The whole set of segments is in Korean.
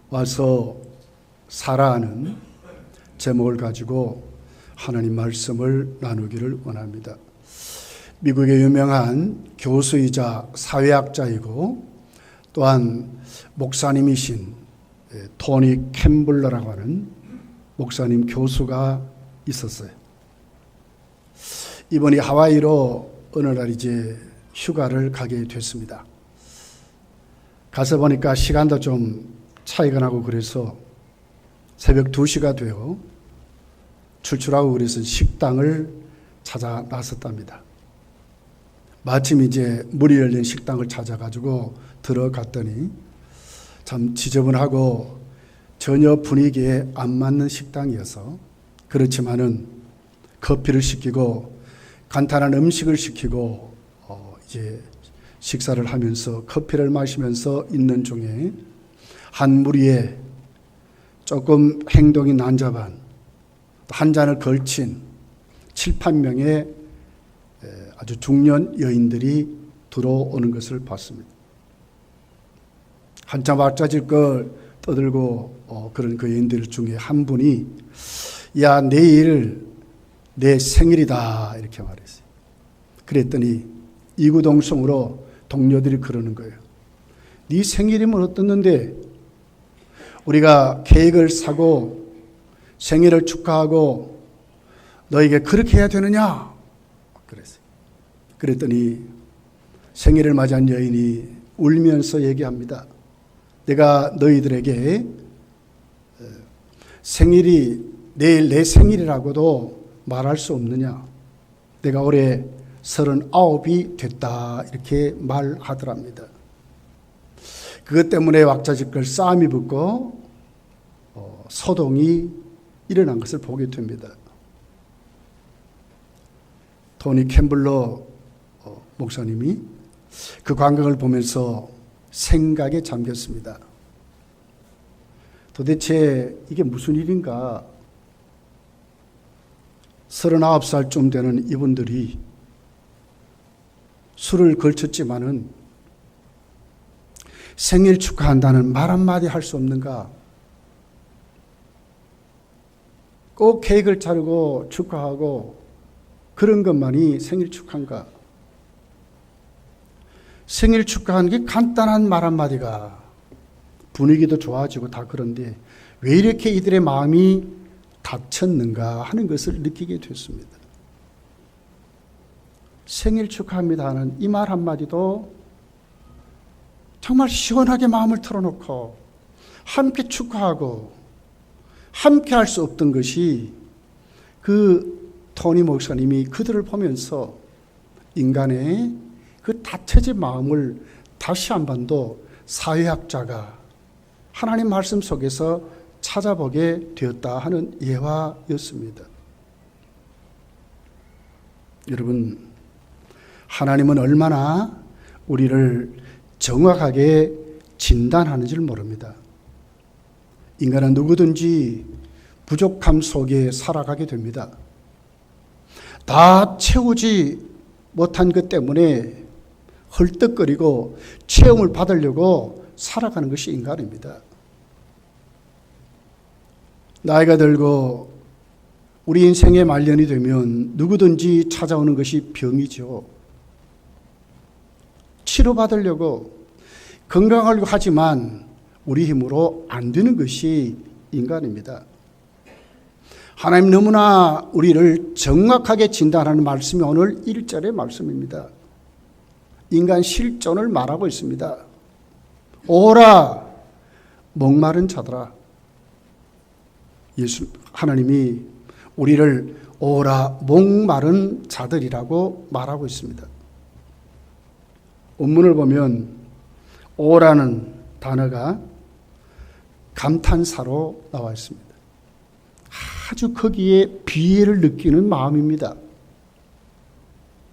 와서 살아하는 제목을 가지고 하나님 말씀을 나누기를 원합니다. 미국의 유명한 교수이자 사회학자이고 또한 목사님이신 토니 캠블러라고 하는 목사님 교수가 있었어요. 이번이 하와이로 어느 날 이제 휴가를 가게 됐습니다. 가서 보니까 시간도 좀 차이가 나고 그래서 새벽 2시가 되어 출출하고 그래서 식당을 찾아 나섰답니다. 마침 이제 문이 열린 식당을 찾아가지고 들어갔더니 참 지저분하고 전혀 분위기에 안 맞는 식당이어서 그렇지만은 커피를 시키고 간단한 음식을 시키고 이제 식사를 하면서 커피를 마시면서 있는 중에 한 무리에 조금 행동이 난잡한 한 잔을 걸친 7, 8명의 아주 중년 여인들이 들어오는 것을 봤습니다. 한참 앞좌질 걸 떠들고 그런 그 여인들 중에 한 분이 야 내일 내 생일이다 이렇게 말했어요. 그랬더니 이구동성으로 동료들이 그러는 거예요. 네 생일이면 어떻는데 우리가 케이크를 사고 생일을 축하하고 너에게 그렇게 해야 되느냐 그랬어요. 그랬더니 생일을 맞이한 여인이 울면서 얘기합니다. 내가 너희들에게 생일이 내일 내 생일이라고도 말할 수 없느냐. 내가 올해 39이 됐다 이렇게 말하더랍니다. 그것 때문에 왁자지껄 싸움이 붙고 소동이 일어난 것을 보게 됩니다. 토니 캠블러 목사님이 그 광경을 보면서 생각에 잠겼습니다. 도대체 이게 무슨 일인가? 39살쯤 되는 이분들이 술을 걸쳤지만은 생일 축하한다는 말 한마디 할 수 없는가? 꼭 케이크를 차리고 축하하고 그런 것만이 생일 축하인가? 생일 축하하는 게 간단한 말 한마디가 분위기도 좋아지고 다 그런데 왜 이렇게 이들의 마음이 다쳤는가 하는 것을 느끼게 됐습니다. 생일 축하합니다 하는 이 말 한마디도 정말 시원하게 마음을 털어놓고 함께 축하하고 함께 할 수 없던 것이 그 토니 목사님이 그들을 보면서 인간의 그 다쳐진 마음을 다시 한 번 더 사회학자가 하나님 말씀 속에서 찾아보게 되었다 하는 예화였습니다. 여러분, 하나님은 얼마나 우리를 정확하게 진단하는지를 모릅니다. 인간은 누구든지 부족함 속에 살아가게 됩니다. 다 채우지 못한 것 때문에 헐떡거리고 체험을 받으려고 살아가는 것이 인간입니다. 나이가 들고 우리 인생의 말년이 되면 누구든지 찾아오는 것이 병이죠. 치료받으려고 건강하려고 하지만 우리 힘으로 안 되는 것이 인간입니다. 하나님 너무나 우리를 정확하게 진단하는 말씀이 오늘 1절의 말씀입니다. 인간 실존을 말하고 있습니다. 오라 목마른 자들아. 하나님이 우리를 오라 목마른 자들이라고 말하고 있습니다. 원문을 보면 오라는 단어가 감탄사로 나와 있습니다. 아주 거기에 비애를 느끼는 마음입니다.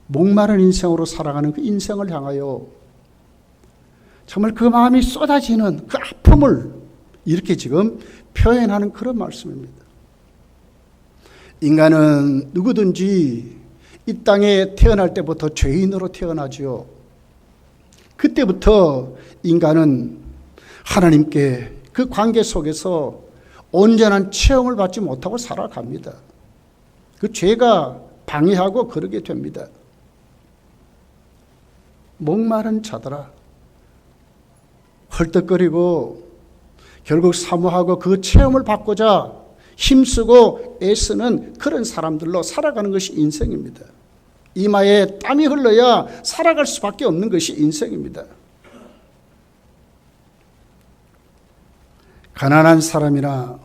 목마른 인생으로 살아가는 그 인생을 향하여 정말 그 마음이 쏟아지는 그 아픔을 이렇게 지금 표현하는 그런 말씀입니다. 인간은 누구든지 이 땅에 태어날 때부터 죄인으로 태어나지요. 그때부터 인간은 하나님께 그 관계 속에서 온전한 체험을 받지 못하고 살아갑니다. 그 죄가 방해하고 그러게 됩니다. 목마른 자들아, 헐떡거리고 결국 사모하고 그 체험을 받고자 힘쓰고 애쓰는 그런 사람들로 살아가는 것이 인생입니다. 이마에 땀이 흘러야 살아갈 수밖에 없는 것이 인생입니다. 가난한 사람이나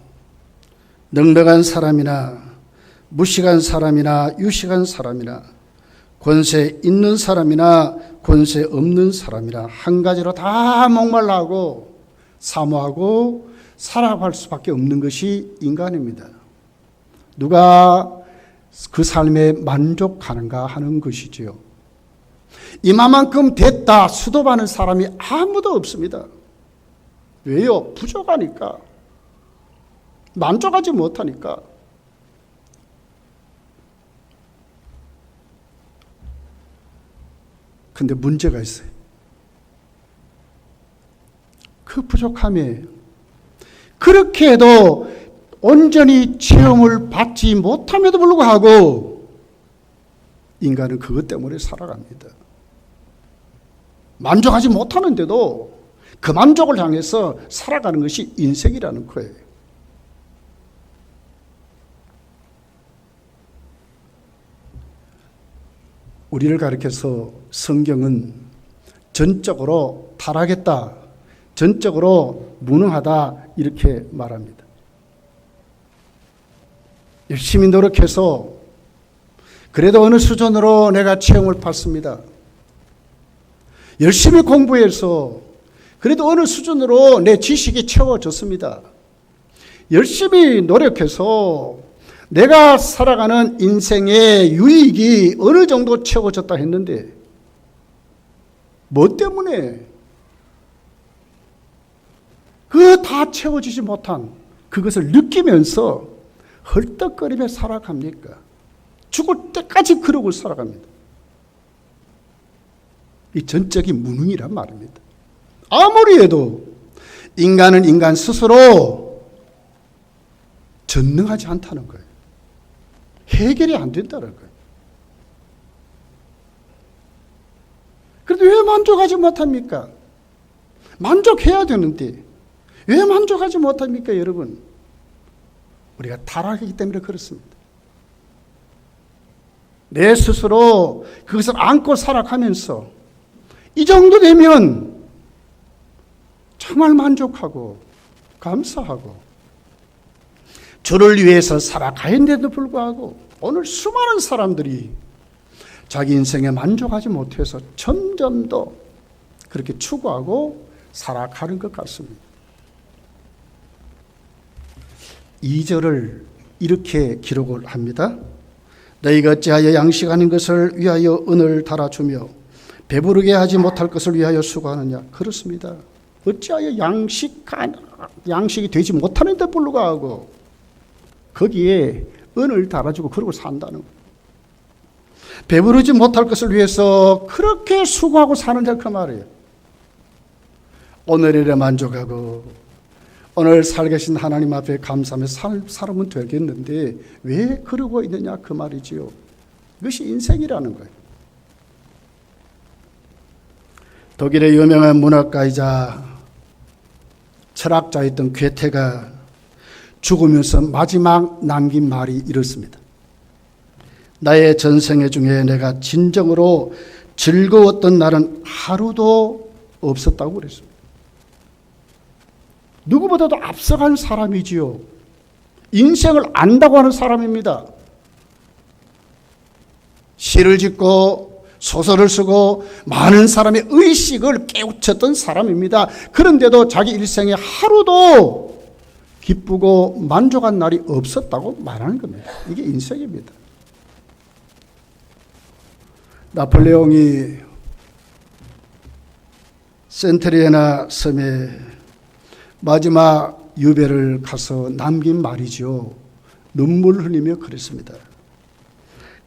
넉넉한 사람이나 무식한 사람이나 유식한 사람이나 권세 있는 사람이나 권세 없는 사람이나 한 가지로 다 목말라하고 사모하고 살아갈 수밖에 없는 것이 인간입니다. 누가 그 삶에 만족하는가 하는 것이지요. 이만큼 됐다 수도받는 사람이 아무도 없습니다. 왜요? 부족하니까. 만족하지 못하니까. 근데 문제가 있어요. 그 부족함에 그렇게 해도 온전히 체험을 받지 못함에도 불구하고 인간은 그것 때문에 살아갑니다. 만족하지 못하는데도 그 만족을 향해서 살아가는 것이 인생이라는 거예요. 우리를 가리켜서 성경은 전적으로 타락했다, 전적으로 무능하다 이렇게 말합니다. 열심히 노력해서 그래도 어느 수준으로 내가 체험을 받습니다. 열심히 공부해서 그래도 어느 수준으로 내 지식이 채워졌습니다. 열심히 노력해서 내가 살아가는 인생의 유익이 어느 정도 채워졌다 했는데 뭐 때문에 그 다 채워지지 못한 그것을 느끼면서 헐떡거리며 살아갑니까? 죽을 때까지 그러고 살아갑니다. 이 전적인 무능이란 말입니다. 아무리 해도 인간은 인간 스스로 전능하지 않다는 거예요. 해결이 안 된다는 거예요. 그런데 왜 만족하지 못합니까? 만족해야 되는데 왜 만족하지 못합니까, 여러분? 우리가 타락하기 때문에 그렇습니다. 내 스스로 그것을 안고 살아가면서 이 정도 되면 정말 만족하고 감사하고 주를 위해서 살아가는데도 불구하고 오늘 수많은 사람들이 자기 인생에 만족하지 못해서 점점 더 그렇게 추구하고 살아가는 것 같습니다. 2절을 이렇게 기록을 합니다. 너희가 어찌하여 양식하는 것을 위하여 은을 달아주며 배부르게 하지 못할 것을 위하여 수고하느냐. 그렇습니다. 어찌하여 양식이 되지 못하는데 불구하고 거기에 은을 달아주고 그러고 산다는 거예요. 배부르지 못할 것을 위해서 그렇게 수고하고 사느냐 그 말이에요. 오늘에 만족하고 오늘 살계신 하나님 앞에 감사하며 살면 되겠는데 왜 그러고 있느냐 그 말이지요. 이것이 인생이라는 거예요. 독일의 유명한 문학가이자 철학자였던 괴테가 죽으면서 마지막 남긴 말이 이렇습니다. 나의 전생애 중에 내가 진정으로 즐거웠던 날은 하루도 없었다고 그랬습니다. 누구보다도 앞서간 사람이지요. 인생을 안다고 하는 사람입니다. 시를 짓고 소설을 쓰고 많은 사람의 의식을 깨우쳤던 사람입니다. 그런데도 자기 일생에 하루도 기쁘고 만족한 날이 없었다고 말하는 겁니다. 이게 인생입니다. 나폴레옹이 센테리에나 섬에 마지막 유배를 가서 남긴 말이죠. 눈물 흘리며 그랬습니다.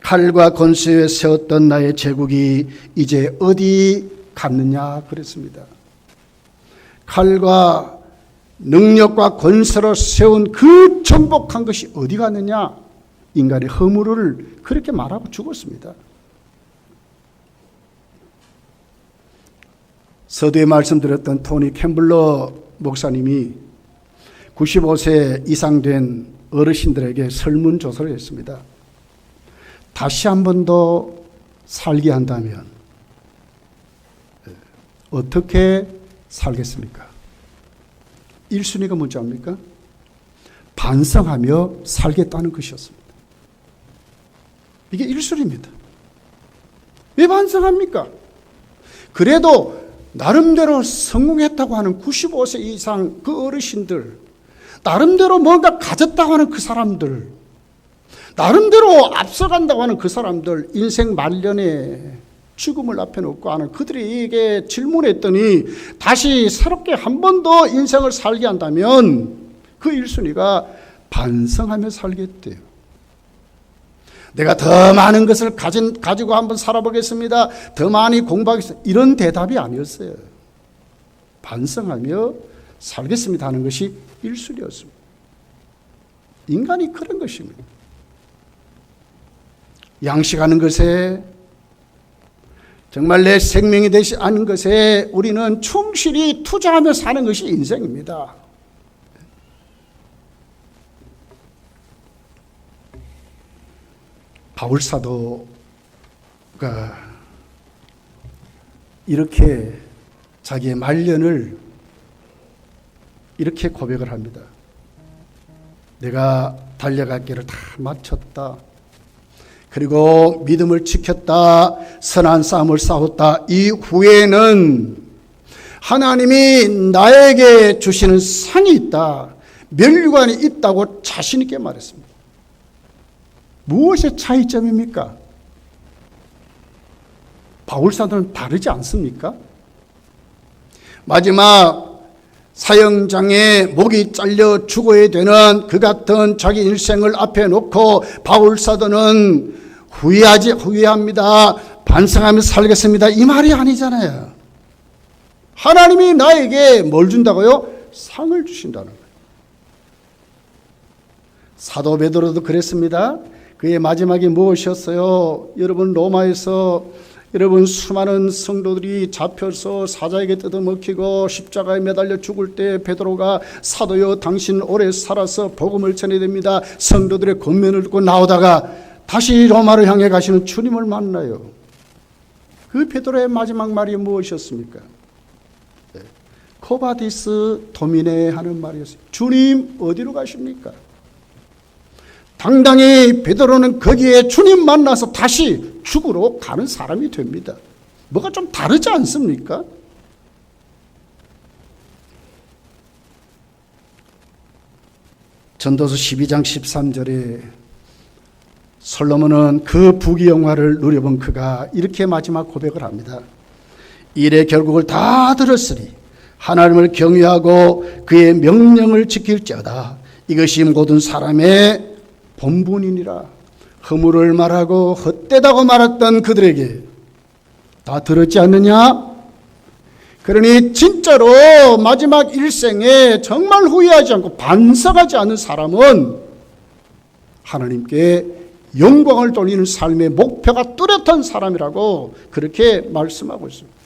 칼과 권수에 세웠던 나의 제국이 이제 어디 갔느냐 그랬습니다. 칼과 능력과 권세로 세운 그 정복한 것이 어디 갔느냐? 인간의 허물을 그렇게 말하고 죽었습니다. 서두에 말씀드렸던 토니 캠블러 목사님이 95세 이상 된 어르신들에게 설문조사를 했습니다. 다시 한 번 더 살게 한다면 어떻게 살겠습니까? 1순위가 뭔지 압니까? 반성하며 살겠다는 것이었습니다. 이게 1순위입니다. 왜 반성합니까? 그래도 나름대로 성공했다고 하는 95세 이상 그 어르신들, 나름대로 뭔가 가졌다고 하는 그 사람들, 나름대로 앞서간다고 하는 그 사람들, 인생 말년에 죽음을 앞에 놓고 하는 그들에게 질문했더니 다시 새롭게 한 번 더 인생을 살게 한다면 그 1순위가 반성하며 살겠대요. 내가 더 많은 것을 가지고 한번 살아보겠습니다. 더 많이 공부하겠습니다. 이런 대답이 아니었어요. 반성하며 살겠습니다 하는 것이 1순위였습니다. 인간이 그런 것입니다. 양식하는 것에 정말 내 생명이 되지 않은 것에 우리는 충실히 투자하며 사는 것이 인생입니다. 바울 사도가 이렇게 자기의 말년을 이렇게 고백을 합니다. 내가 달려갈 길을 다 마쳤다. 그리고 믿음을 지켰다. 선한 싸움을 싸웠다. 이후에는 하나님이 나에게 주시는 상이 있다. 면류관이 있다고 자신 있게 말했습니다. 무엇의 차이점입니까? 바울 사도는 다르지 않습니까? 마지막 사형장에 목이 잘려 죽어야 되는 그 같은 자기 일생을 앞에 놓고 바울 사도는 후회합니다. 반성하며 살겠습니다. 이 말이 아니잖아요. 하나님이 나에게 뭘 준다고요? 상을 주신다는 거예요. 사도 베드로도 그랬습니다. 그의 마지막이 무엇이었어요? 여러분 로마에서 여러분 수많은 성도들이 잡혀서 사자에게 뜯어먹히고 십자가에 매달려 죽을 때 베드로가 사도여 당신 오래 살아서 복음을 전해야 됩니다. 성도들의 권면을 듣고 나오다가 다시 로마를 향해 가시는 주님을 만나요. 그 베드로의 마지막 말이 무엇이었습니까? 코바디스 도미네 하는 말이었어요. 주님 어디로 가십니까? 당당히 베드로는 거기에 주님 만나서 다시 죽으러 가는 사람이 됩니다. 뭐가 좀 다르지 않습니까? 전도서 12장 13절에 솔로몬은 그 부귀영화를 누려본 그가 이렇게 마지막 고백을 합니다. 일의 결국을 다 들었으니 하나님을 경외하고 그의 명령을 지킬지어다. 이것이 모든 사람의 본분이니라. 허물을 말하고 헛되다고 말했던 그들에게 다 들었지 않느냐? 그러니 진짜로 마지막 일생에 정말 후회하지 않고 반성하지 않는 사람은 하나님께 영광을 돌리는 삶의 목표가 뚜렷한 사람이라고 그렇게 말씀하고 있습니다.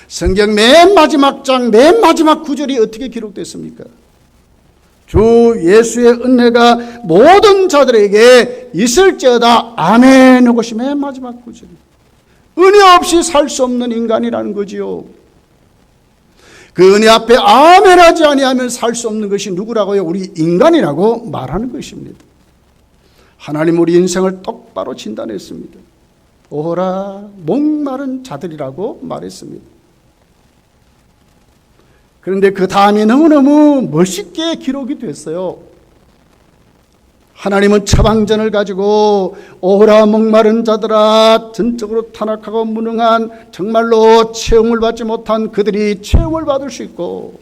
성경 맨 마지막 장, 맨 마지막 구절이 어떻게 기록됐습니까? 주 예수의 은혜가 모든 자들에게 있을지어다. 아멘. 이것이 맨 마지막 구절입니다. 은혜 없이 살 수 없는 인간이라는 거지요. 그 은혜 앞에 아멘하지 아니하면 살 수 없는 것이 누구라고요? 우리 인간이라고 말하는 것입니다. 하나님 우리 인생을 똑바로 진단했습니다. 오호라 목마른 자들이라고 말했습니다. 그런데 그 다음이 너무너무 멋있게 기록이 됐어요. 하나님은 처방전을 가지고 오호라 목마른 자들아, 전적으로 타락하고 무능한 정말로 체험을 받지 못한 그들이 체험을 받을 수 있고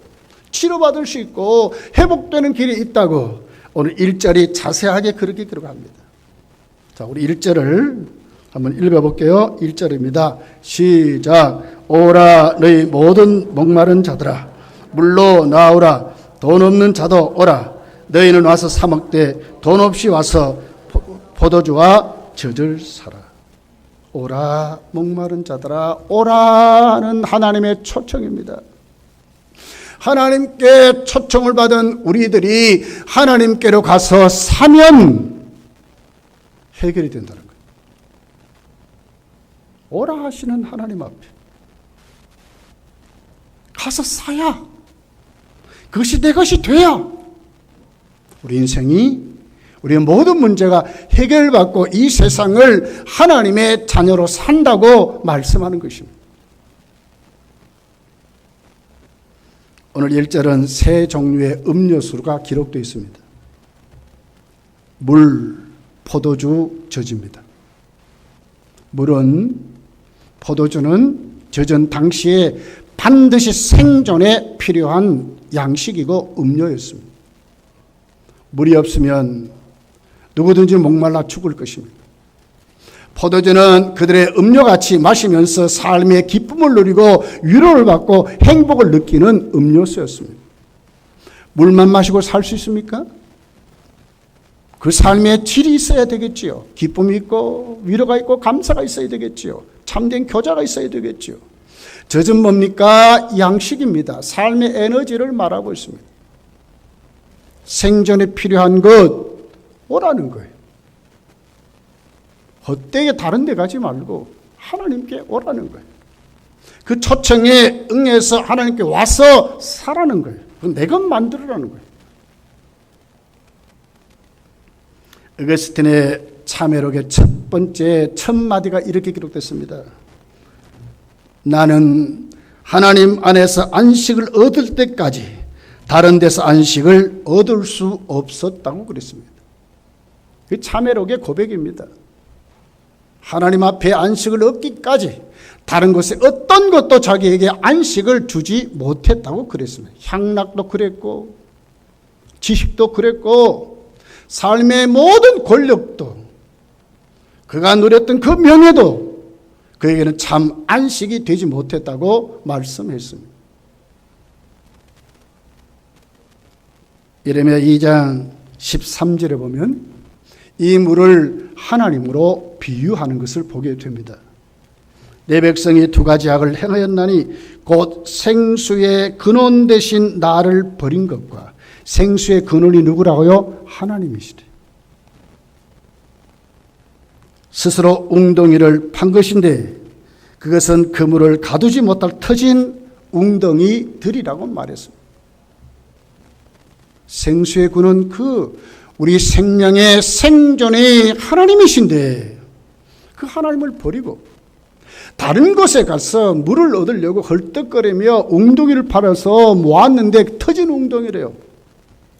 치료받을 수 있고 회복되는 길이 있다고 오늘 1절이 자세하게 그렇게 기록합니다. 자, 우리 1절을 한번 읽어볼게요. 1절입니다. 시작. 오라 너희 모든 목마른 자들아 물로 나오라. 돈 없는 자도 오라. 너희는 와서 사 먹되 돈 없이 와서 포도주와 젖을 사라. 오라 목마른 자들아 오라는 하나님의 초청입니다. 하나님께 초청을 받은 우리들이 하나님께로 가서 사면 해결이 된다는 거예요. 오라 하시는 하나님 앞에 가서 사야, 그것이 내 것이 돼야 우리 인생이, 우리의 모든 문제가 해결받고 이 세상을 하나님의 자녀로 산다고 말씀하는 것입니다. 오늘 1절은 세 종류의 음료수가 기록되어 있습니다. 물, 포도주, 젖입니다. 물은, 포도주는 젖은 당시에 반드시 생존에 필요한 양식이고 음료였습니다. 물이 없으면 누구든지 목말라 죽을 것입니다. 포도주는 그들의 음료같이 마시면서 삶의 기쁨을 누리고 위로를 받고 행복을 느끼는 음료수였습니다. 물만 마시고 살 수 있습니까? 그 삶의 질이 있어야 되겠지요. 기쁨이 있고 위로가 있고 감사가 있어야 되겠지요. 참된 교제가 있어야 되겠지요. 젖은 뭡니까? 양식입니다. 삶의 에너지를 말하고 있습니다. 생존에 필요한 것 오라는 거예요. 헛되게 다른 데 가지 말고 하나님께 오라는 거예요. 그 초청에 응해서 하나님께 와서 살라는 거예요. 내 것 만들으라는 거예요. 어거스틴의 참회록의 첫 번째 첫 마디가 이렇게 기록됐습니다. 나는 하나님 안에서 안식을 얻을 때까지 다른 데서 안식을 얻을 수 없었다고 그랬습니다. 그 참회록의 고백입니다. 하나님 앞에 안식을 얻기까지 다른 곳에 어떤 것도 자기에게 안식을 주지 못했다고 그랬습니다. 향락도 그랬고 지식도 그랬고 삶의 모든 권력도 그가 누렸던 그 명예도 그에게는 참 안식이 되지 못했다고 말씀했습니다. 예레미야 2장 13절에 보면 이 물을 하나님으로 비유하는 것을 보게 됩니다. 내 백성이 두 가지 악을 행하였나니 곧 생수의 근원 대신 나를 버린 것과 생수의 근원이 누구라고요? 하나님이시래. 스스로 웅덩이를 판 것인데 그것은 그 물을 가두지 못할 터진 웅덩이들이라고 말했습니다. 생수의 근원, 우리 생명의 생존의 하나님이신데 그 하나님을 버리고 다른 곳에 가서 물을 얻으려고 헐떡거리며 웅덩이를 팔아서 모았는데 터진 웅덩이래요.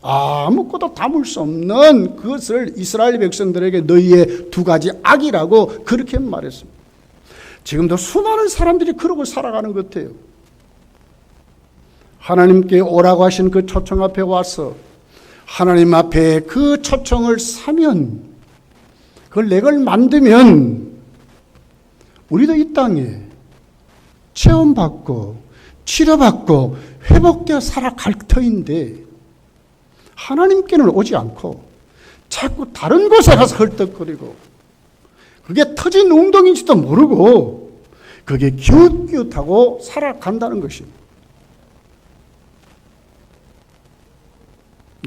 아무것도 담을 수 없는 그것을 이스라엘 백성들에게 너희의 두 가지 악이라고 그렇게 말했습니다. 지금도 수많은 사람들이 그러고 살아가는 것 같아요. 하나님께 오라고 하신 그 초청 앞에 와서 하나님 앞에 그 초청을 사면, 그걸 내 걸 만들면 우리도 이 땅에 체험받고 치료받고 회복되어 살아갈 터인데 하나님께는 오지 않고 자꾸 다른 곳에 가서 헐떡거리고 그게 터진 웅덩이인지도 모르고 그게 기웃기웃하고 살아간다는 것입니다.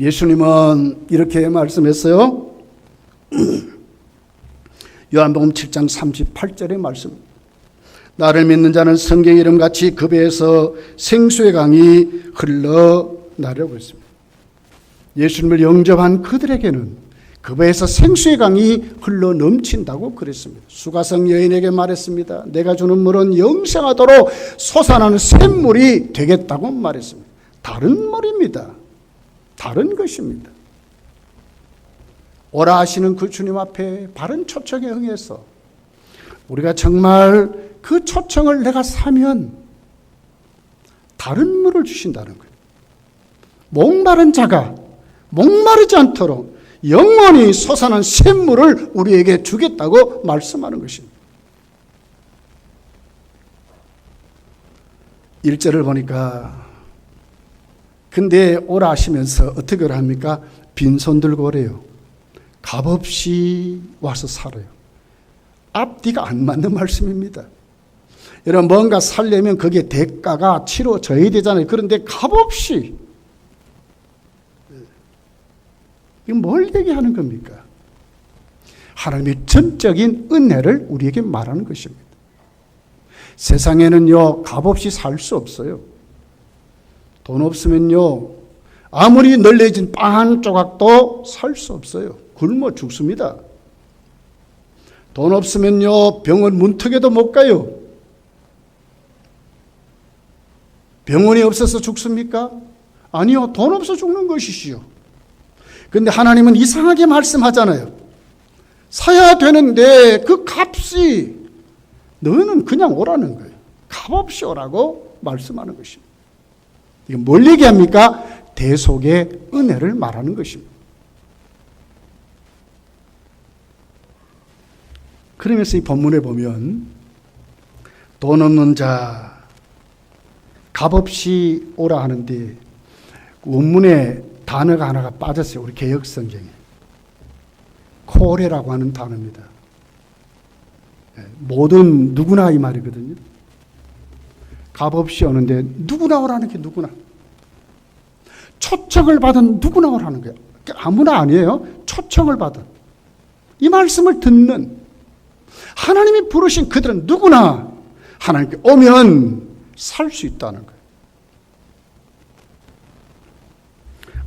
예수님은 이렇게 말씀했어요. 요한복음 7장 38절의 말씀. 나를 믿는 자는 성경 이름같이 그 배에서 생수의 강이 흘러나려고 했습니다. 예수님을 영접한 그들에게는 그 배에서 생수의 강이 흘러 넘친다고 그랬습니다. 수가성 여인에게 말했습니다. 내가 주는 물은 영생하도록 솟아나는 샘물이 되겠다고 말했습니다. 다른 물입니다. 다른 것입니다. 오라 하시는 그 주님 앞에 바른 초청에 응해서 우리가 정말 그 초청을 내가 사면 다른 물을 주신다는 거예요. 목마른 자가 목마르지 않도록 영원히 솟아난 샘물을 우리에게 주겠다고 말씀하는 것입니다. 1절을 보니까 근데 오라 하시면서 어떻게 오라 합니까? 빈손 들고 오래요. 값없이 와서 살아요. 앞뒤가 안 맞는 말씀입니다. 여러분, 뭔가 살려면 거기에 대가가 치러져야 되잖아요. 그런데 값없이. 이건 뭘 얘기하는 겁니까? 하나님의 전적인 은혜를 우리에게 말하는 것입니다. 세상에는요, 값없이 살 수 없어요. 돈 없으면요, 아무리 널려진 빵 한 조각도 살 수 없어요. 굶어 죽습니다. 돈 없으면요, 병원 문턱에도 못 가요. 병원이 없어서 죽습니까? 아니요, 돈 없어 죽는 것이시요. 근데 하나님은 이상하게 말씀하잖아요. 사야 되는데 그 값이, 너는 그냥 오라는 거예요. 값없이 오라고 말씀하는 것입니다. 이게 뭘 얘기합니까? 대속의 은혜를 말하는 것입니다. 그러면서 이 본문에 보면 돈 없는 자 값없이 오라 하는데 원문에 단어가 하나가 빠졌어요. 우리 개역성경에. 코레라고 하는 단어입니다. 모든 누구나 이 말이거든요. 값없이 오는데 누구나 오라는 게 누구나. 초청을 받은 누구나 오라는 거예요. 아무나 아니에요. 초청을 받은. 이 말씀을 듣는 하나님이 부르신 그들은 누구나 하나님께 오면 살 수 있다는 거예요.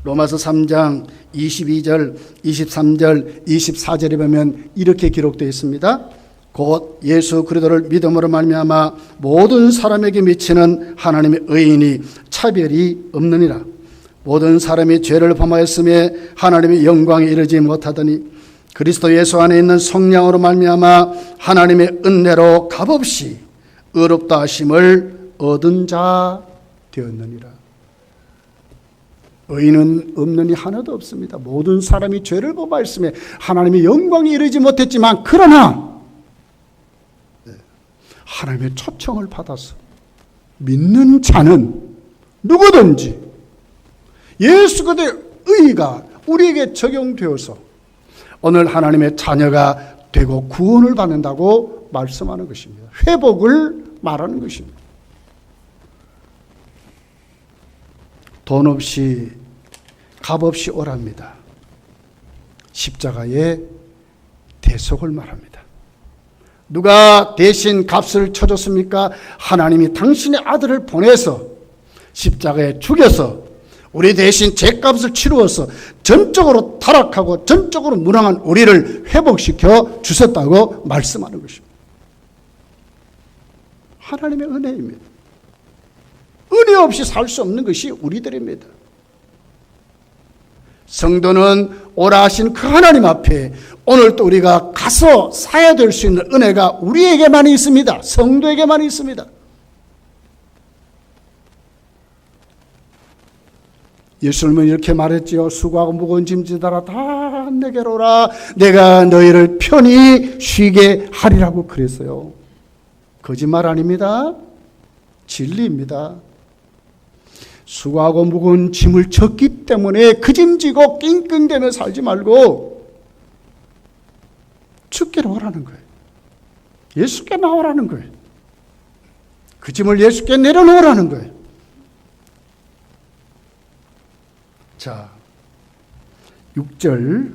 로마서 3장 22절, 23절, 24절에 보면 이렇게 기록되어 있습니다. 곧 예수 그리스도를 믿음으로 말미암아 모든 사람에게 미치는 하나님의 의인이 차별이 없느니라. 모든 사람이 죄를 범하였음에 하나님의 영광에 이르지 못하더니 그리스도 예수 안에 있는 성령으로 말미암아 하나님의 은혜로 값없이 의롭다 하심을 얻은 자 되었느니라. 의인은 없느니 하나도 없습니다. 모든 사람이 죄를 범하였음에 하나님의 영광에 이르지 못했지만 그러나 하나님의 초청을 받아서 믿는 자는 누구든지 예수 그리스도의 의가 우리에게 적용되어서 오늘 하나님의 자녀가 되고 구원을 받는다고 말씀하는 것입니다. 회복을 말하는 것입니다. 돈 없이 값없이 오랍니다. 십자가의 대속을 말합니다. 누가 대신 값을 쳐줬습니까? 하나님이 당신의 아들을 보내서 십자가에 죽여서 우리 대신 죄값을 치루어서 전적으로 타락하고 전적으로 무능한 우리를 회복시켜 주셨다고 말씀하는 것입니다. 하나님의 은혜입니다. 은혜 없이 살 수 없는 것이 우리들입니다. 성도는 오라 하신 그 하나님 앞에 오늘 또 우리가 가서 사야 될 수 있는 은혜가 우리에게만 있습니다. 성도에게만 있습니다. 예수님은 이렇게 말했지요. 수고하고 무거운 짐지다라 다 내게로 오라. 내가 너희를 편히 쉬게 하리라고 그랬어요. 거짓말 아닙니다. 진리입니다. 수고하고 무거운 짐을 졌기 때문에 그 짐 지고 낑낑대며 살지 말고 주께로 오라는 거예요. 예수께 나오라는 거예요. 그 짐을 예수께 내려놓으라는 거예요. 자, 6절,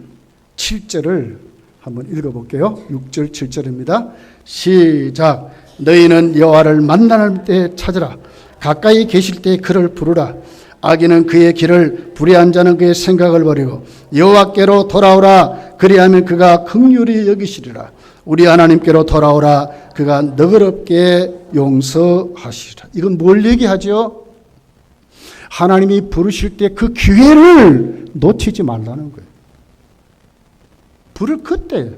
7절을 한번 읽어볼게요. 6절, 7절입니다. 시작. 너희는 여호와를 만나는 때 찾으라. 가까이 계실 때 그를 부르라. 악인은 그의 길을, 불의한 자는 그의 생각을 버리고 여호와께로 돌아오라. 그리하면 그가 긍휼히 여기시리라. 우리 하나님께로 돌아오라. 그가 너그럽게 용서하시리라. 이건 뭘 얘기하죠? 하나님이 부르실 때 그 기회를 놓치지 말라는 거예요. 부를 그때.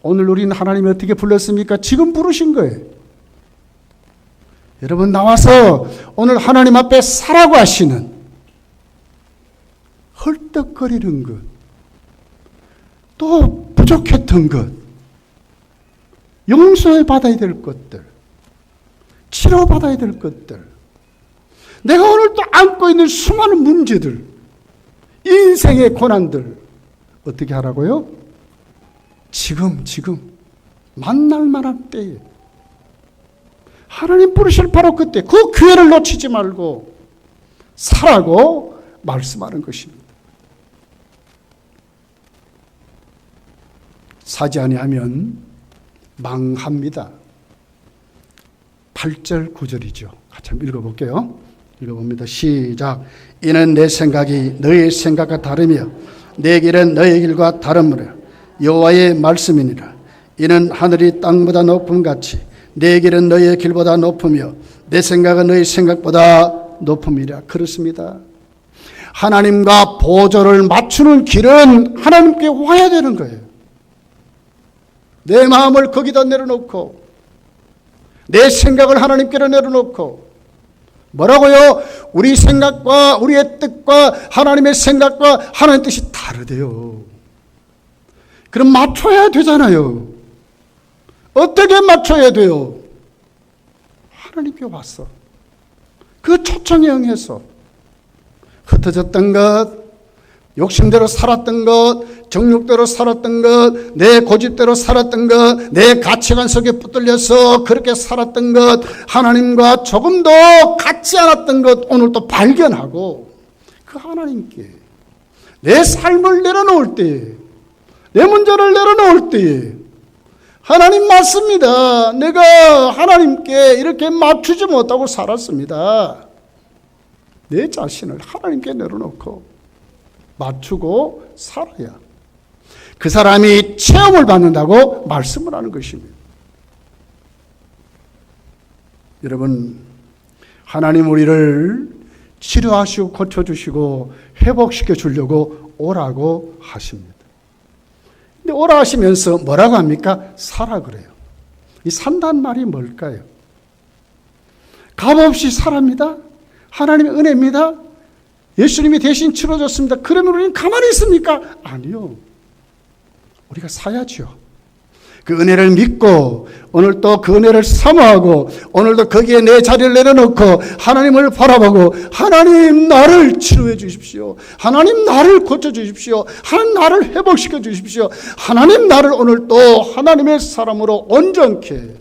오늘 우리는 하나님이 어떻게 불렀습니까? 지금 부르신 거예요. 여러분 나와서 오늘 하나님 앞에 서라고 하시는 헐떡거리는 것, 또 부족했던 것, 용서해 받아야 될 것들, 치료받아야 될 것들, 내가 오늘 또 안고 있는 수많은 문제들, 인생의 고난들 어떻게 하라고요? 지금 만날 만한 때에 하나님 부르실 바로 그때 그 기회를 놓치지 말고 살라고 말씀하는 것입니다. 사지 아니하면 망합니다. 8절 9절이죠. 같이 한번 읽어볼게요. 읽어봅니다. 시작. 이는 내 생각이 너의 생각과 다르며 내 길은 너의 길과 다르므로 여호와의 말씀이니라. 이는 하늘이 땅보다 높음 같이 내 길은 너의 길보다 높으며 내 생각은 너의 생각보다 높음이라. 그렇습니다. 하나님과 보조를 맞추는 길은 하나님께 와야 되는 거예요. 내 마음을 거기다 내려놓고 내 생각을 하나님께로 내려놓고 뭐라고요? 우리 생각과 우리의 뜻과 하나님의 생각과 하나님의 뜻이 다르대요. 그럼 맞춰야 되잖아요. 어떻게 맞춰야 돼요? 하나님께 왔어. 그 초청에 응해서 흩어졌던 것, 욕심대로 살았던 것, 정욕대로 살았던 것, 내 고집대로 살았던 것, 내 가치관 속에 붙들려서 그렇게 살았던 것, 하나님과 조금 더 같지 않았던 것 오늘 또 발견하고 그 하나님께 내 삶을 내려놓을 때에, 내 문제를 내려놓을 때에 하나님 맞습니다. 내가 하나님께 이렇게 맞추지 못하고 살았습니다. 내 자신을 하나님께 내려놓고 맞추고 살아야 그 사람이 체험을 받는다고 말씀을 하는 것입니다. 여러분, 하나님 우리를 치료하시고 고쳐주시고 회복시켜 주려고 오라고 하십니다. 근데 오라 하시면서 뭐라고 합니까? 사라 그래요. 이 산다는 말이 뭘까요? 값없이 사랍니다. 하나님의 은혜입니다. 예수님이 대신 치러줬습니다. 그러면 우리는 가만히 있습니까? 아니요. 우리가 사야죠. 그 은혜를 믿고 오늘도 그 은혜를 사모하고 오늘도 거기에 내 자리를 내려놓고 하나님을 바라보고 하나님 나를 치료해 주십시오. 하나님 나를 고쳐 주십시오. 하나님 나를 회복시켜 주십시오. 하나님 나를 오늘도 하나님의 사람으로 온전케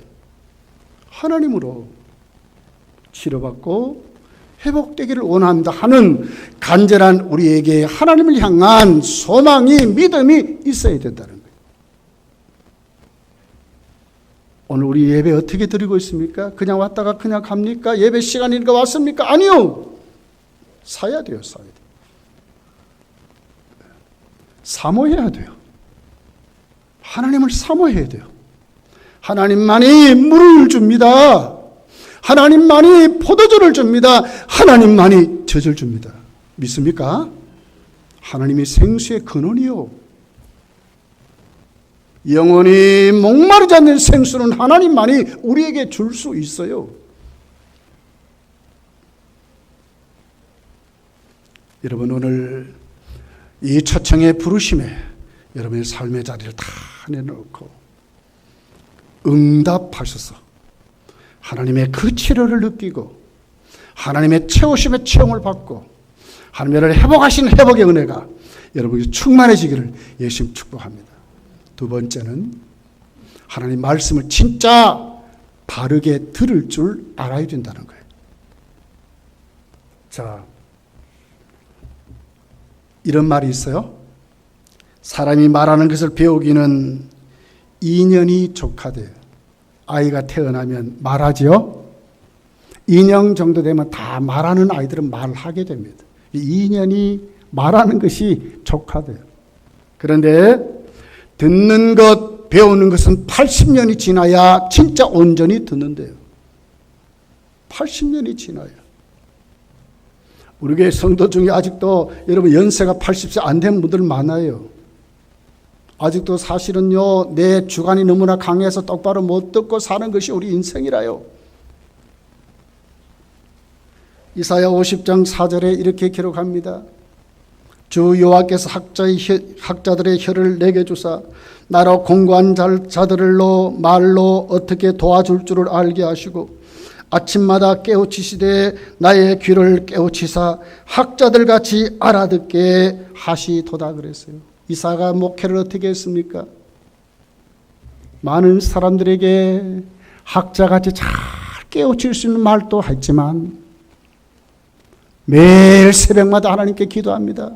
하나님으로 치료받고 회복되기를 원한다 하는 간절한 우리에게 하나님을 향한 소망이 믿음이 있어야 된다는 거예요. 오늘 우리 예배 어떻게 드리고 있습니까? 그냥 왔다가 그냥 갑니까? 예배 시간이니까 왔습니까? 아니요. 사야 돼요. 사야 돼요. 사모해야 돼요. 하나님을 사모해야 돼요. 하나님만이 물을 줍니다. 하나님만이 포도주를 줍니다. 하나님만이 젖을 줍니다. 믿습니까? 하나님이 생수의 근원이요. 영원히 목마르지 않는 생수는 하나님만이 우리에게 줄 수 있어요. 여러분 오늘 이 초청의 부르심에 여러분의 삶의 자리를 다 내놓고 응답하셔서 하나님의 그 치료를 느끼고 하나님의 채우심의 체험을 받고 하나님을 회복하신 회복의 은혜가 여러분이 충만해지기를 예수님 축복합니다. 두 번째는 하나님 말씀을 진짜 바르게 들을 줄 알아야 된다는 거예요. 자, 이런 말이 있어요. 사람이 말하는 것을 배우기는 2년이 족하대요. 아이가 태어나면 말하죠. 2년 정도 되면 다 말하는 아이들은 말하게 됩니다. 2년이 말하는 것이 족하대요. 그런데 듣는 것, 배우는 것은 80년이 지나야 진짜 온전히 듣는데요. 80년이 지나야. 우리 교회 성도 중에 아직도 여러분 연세가 80세 안 된 분들 많아요. 아직도 사실은요, 내 주관이 너무나 강해서 똑바로 못 듣고 사는 것이 우리 인생이라요. 이사야 50장 4절에 이렇게 기록합니다. 주 여호와께서 학자들의 혀를 내게 주사 나로 공고한 자들로 말로 어떻게 도와줄 줄을 알게 하시고 아침마다 깨우치시되 나의 귀를 깨우치사 학자들 같이 알아듣게 하시도다 그랬어요. 이사야가 목회를 어떻게 했습니까? 많은 사람들에게 학자같이 잘 깨우칠 수 있는 말도 했지만 매일 새벽마다 하나님께 기도합니다.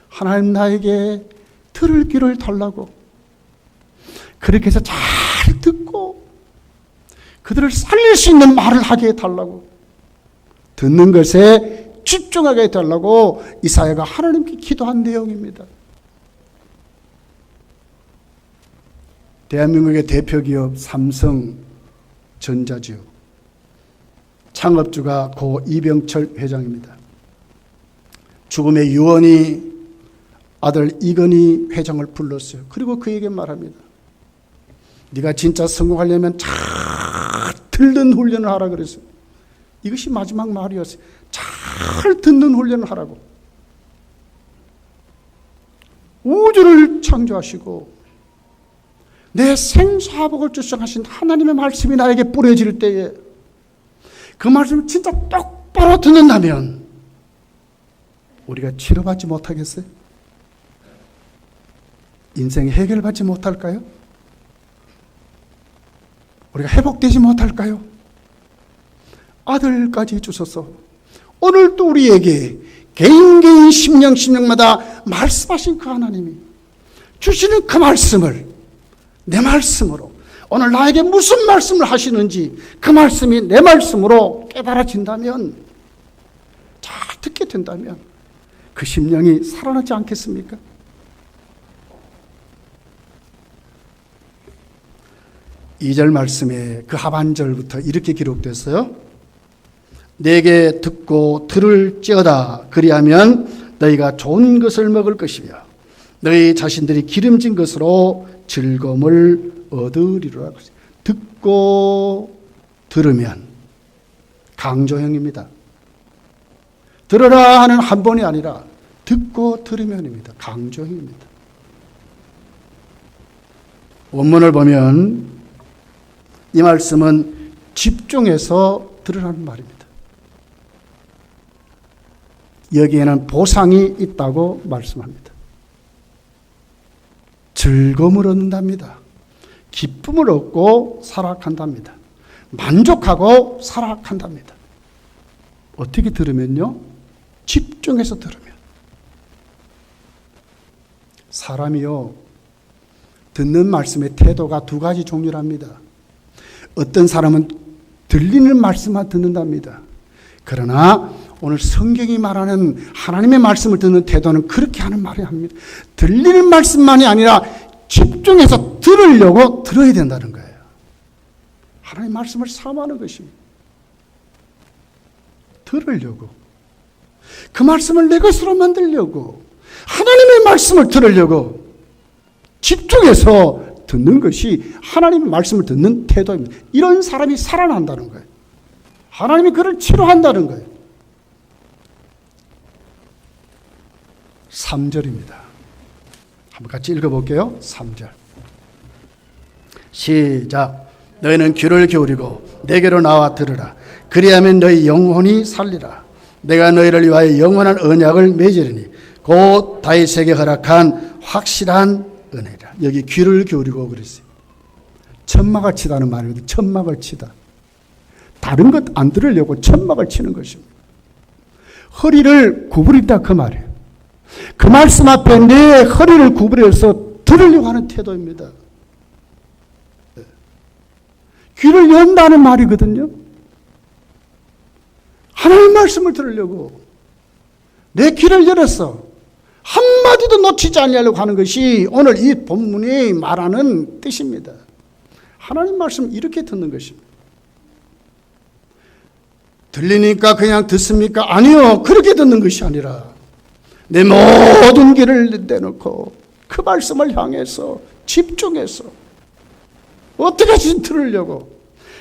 하나님 나에게 들을 귀를 달라고. 그렇게 해서 잘 듣고 그들을 살릴 수 있는 말을 하게 해달라고. 듣는 것에 집중하게 해달라고 이사야가 하나님께 기도한 내용입니다. 대한민국의 대표기업 삼성전자지요. 창업주가 고 이병철 회장입니다. 죽음의 유언이 아들 이건희 회장을 불렀어요. 그리고 그에게 말합니다. 네가 진짜 성공하려면 잘 듣는 훈련을 하라 그랬어요. 이것이 마지막 말이었어요. 잘 듣는 훈련을 하라고. 우주를 창조하시고 내 생사복을 주장하신 하나님의 말씀이 나에게 뿌려질 때에 그 말씀을 진짜 똑바로 듣는다면 우리가 치료받지 못하겠어요? 인생 해결받지 못할까요? 우리가 회복되지 못할까요? 아들까지 주셔서 오늘도 우리에게 개인 심령마다 말씀하신 그 하나님이 주시는 그 말씀을 내 말씀으로 오늘 나에게 무슨 말씀을 하시는지 그 말씀이 내 말씀으로 깨달아진다면, 잘 듣게 된다면 그 심령이 살아나지 않겠습니까? 이 절 말씀에 그 하반절부터 이렇게 기록됐어요. 내게 듣고 들을지어다. 그리하면 너희가 좋은 것을 먹을 것이며 너희 자신들이 기름진 것으로 즐거움을 얻으리라. 듣고 들으면 강조형입니다. 들으라 하는 한 번이 아니라 듣고 들으면입니다. 강조형입니다. 원문을 보면 이 말씀은 집중해서 들으라는 말입니다. 여기에는 보상이 있다고 말씀합니다. 즐거움을 얻는답니다. 기쁨을 얻고 살아간답니다. 만족하고 살아간답니다. 어떻게 들으면요? 집중해서 들으면. 사람이요, 듣는 말씀의 태도가 두 가지 종류랍니다. 어떤 사람은 들리는 말씀만 듣는답니다. 그러나 오늘 성경이 말하는 하나님의 말씀을 듣는 태도는 그렇게 하는 말이 아닙니다. 들리는 말씀만이 아니라 집중해서 들으려고 들어야 된다는 거예요. 하나님의 말씀을 사모하는 것입니다. 들으려고. 그 말씀을 내 것으로 만들려고. 하나님의 말씀을 들으려고 집중해서 듣는 것이 하나님의 말씀을 듣는 태도입니다. 이런 사람이 살아난다는 거예요. 하나님이 그를 치료한다는 거예요. 3절입니다. 한번 같이 읽어볼게요. 3절. 시작. 너희는 귀를 기울이고 내게로 나와 들으라. 그리하면 너희 영혼이 살리라. 내가 너희를 위하여 영원한 언약을 맺으리니 곧 다윗에게 허락한 확실한 은혜라. 여기 귀를 기울이고 그랬어요. 천막을 치다는 말이거든요. 천막을 치다. 다른 것 안 들으려고 천막을 치는 것입니다. 허리를 구부린다 그 말이에요. 그 말씀 앞에 내 허리를 구부려서 들으려고 하는 태도입니다. 귀를 연다는 말이거든요. 하나님 말씀을 들으려고 내 귀를 열었어. 한마디도 놓치지 않으려고 하는 것이 오늘 이 본문이 말하는 뜻입니다. 하나님 말씀 이렇게 듣는 것입니다. 들리니까 그냥 듣습니까? 아니요. 그렇게 듣는 것이 아니라 내 모든 길을 내놓고 그 말씀을 향해서 집중해서 어떻게든 들으려고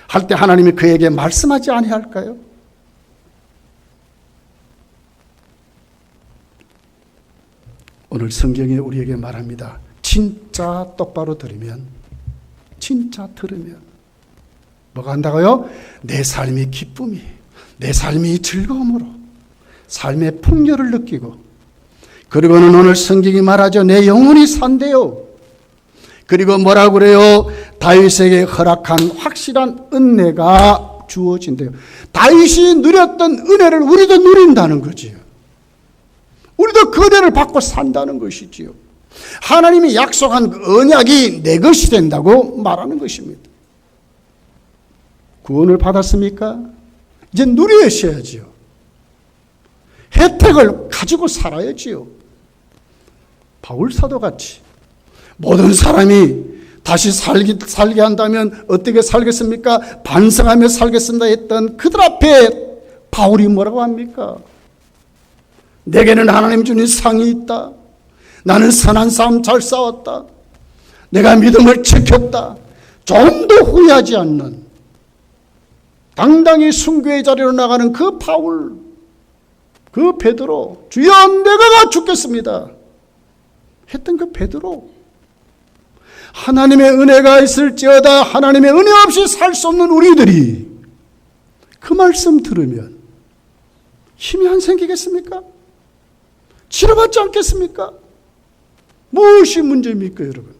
할 때 하나님이 그에게 말씀하지 아니할까요? 오늘 성경이 우리에게 말합니다. 진짜 똑바로 들으면, 진짜 들으면 뭐가 한다고요? 내 삶이 기쁨이, 내 삶이 즐거움으로 삶의 풍요를 느끼고, 그리고는 오늘 성경이 말하죠. 내 영혼이 산대요. 그리고 뭐라고 그래요? 다윗에게 허락한 확실한 은혜가 주어진대요. 다윗이 누렸던 은혜를 우리도 누린다는 거지요. 우리도 그 은혜를 받고 산다는 것이지요. 하나님이 약속한 그 언약이 내 것이 된다고 말하는 것입니다. 구원을 받았습니까? 이제 누리셔야지요. 혜택을 가지고 살아야지요. 바울 사도같이 모든 사람이 다시 살게 한다면 어떻게 살겠습니까? 반성하며 살겠습니다 했던 그들 앞에 바울이 뭐라고 합니까? 내게는 하나님 주신 상이 있다. 나는 선한 싸움 잘 싸웠다. 내가 믿음을 지켰다. 조금도 후회하지 않는 당당히 순교의 자리로 나가는 그 바울, 그 베드로, 주여 내가 죽겠습니다 했던 그 베드로, 하나님의 은혜가 있을지어다 하나님의 은혜 없이 살 수 없는 우리들이 그 말씀 들으면 힘이 안 생기겠습니까? 치료받지 않겠습니까? 무엇이 문제입니까, 여러분?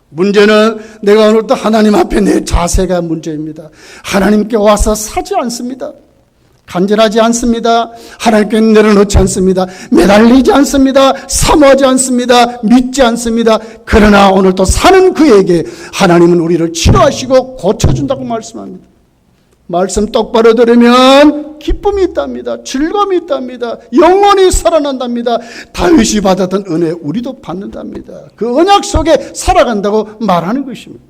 문제는 내가 오늘도 하나님 앞에 내 자세가 문제입니다. 하나님께 와서 사지 않습니다. 간절하지 않습니다. 하나님께 내려놓지 않습니다. 매달리지 않습니다. 사모하지 않습니다. 믿지 않습니다. 그러나 오늘 또 사는 그에게 하나님은 우리를 치료하시고 고쳐준다고 말씀합니다. 말씀 똑바로 들으면 기쁨이 있답니다. 즐거움이 있답니다. 영원히 살아난답니다. 다윗이 받았던 은혜 우리도 받는답니다. 그 언약 속에 살아간다고 말하는 것입니다.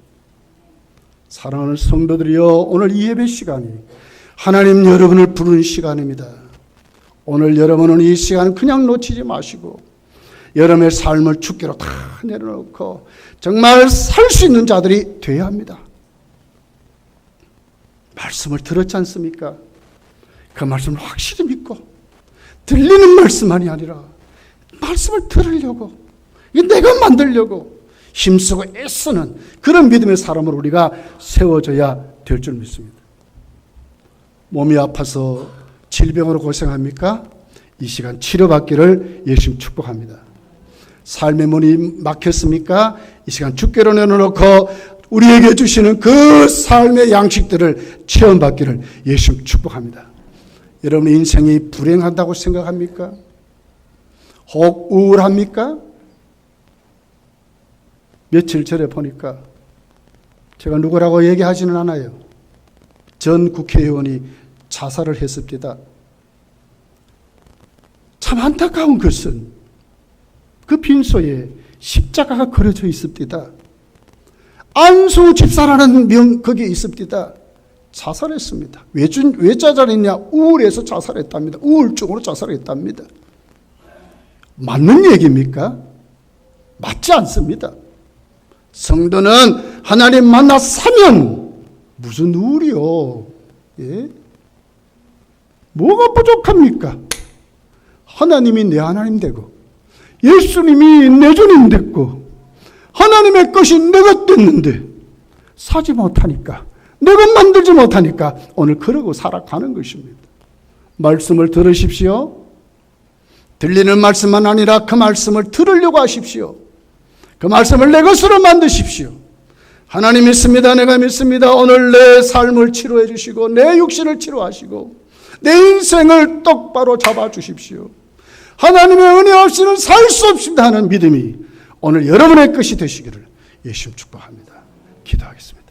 사랑하는 성도들이여, 오늘 이 예배 시간이 하나님 여러분을 부르는 시간입니다. 오늘 여러분은 이 시간 그냥 놓치지 마시고 여러분의 삶을 주께로 다 내려놓고 정말 살 수 있는 자들이 되어야 합니다. 말씀을 들었지 않습니까? 그 말씀을 확실히 믿고 들리는 말씀만이 아니라 말씀을 들으려고, 내가 만들려고 힘쓰고 애쓰는 그런 믿음의 사람으로 우리가 세워져야 될 줄 믿습니다. 몸이 아파서 질병으로 고생합니까? 이 시간 치료받기를 예수님 축복합니다. 삶의 문이 막혔습니까? 이 시간 주께로 내려놓고 우리에게 주시는 그 삶의 양식들을 체험받기를 예수님 축복합니다. 여러분 인생이 불행하다고 생각합니까? 혹 우울합니까? 며칠 전에 보니까 제가 누구라고 얘기하지는 않아요. 전 국회의원이 자살을 했습니다. 참 안타까운 것은 그 빈소에 십자가가 그려져 있습니다. 안수 집사라는 거기에 있습니다. 자살했습니다. 왜 자살했냐? 우울해서 자살했답니다. 우울증으로 자살했답니다. 맞는 얘기입니까? 맞지 않습니다. 성도는 하나님 만나 사면 무슨 우울이요? 예? 뭐가 부족합니까? 하나님이 내 하나님 되고 예수님이 내 주님 됐고 하나님의 것이 내 것 됐는데 사지 못하니까, 내 것 만들지 못하니까 오늘 그러고 살아가는 것입니다. 말씀을 들으십시오. 들리는 말씀만 아니라 그 말씀을 들으려고 하십시오. 그 말씀을 내 것으로 만드십시오. 하나님 믿습니다. 내가 믿습니다. 오늘 내 삶을 치료해 주시고 내 육신을 치료하시고 내 인생을 똑바로 잡아주십시오. 하나님의 은혜 없이는 살 수 없습니다 하는 믿음이 오늘 여러분의 것이 되시기를 예수님 축복합니다. 기도하겠습니다.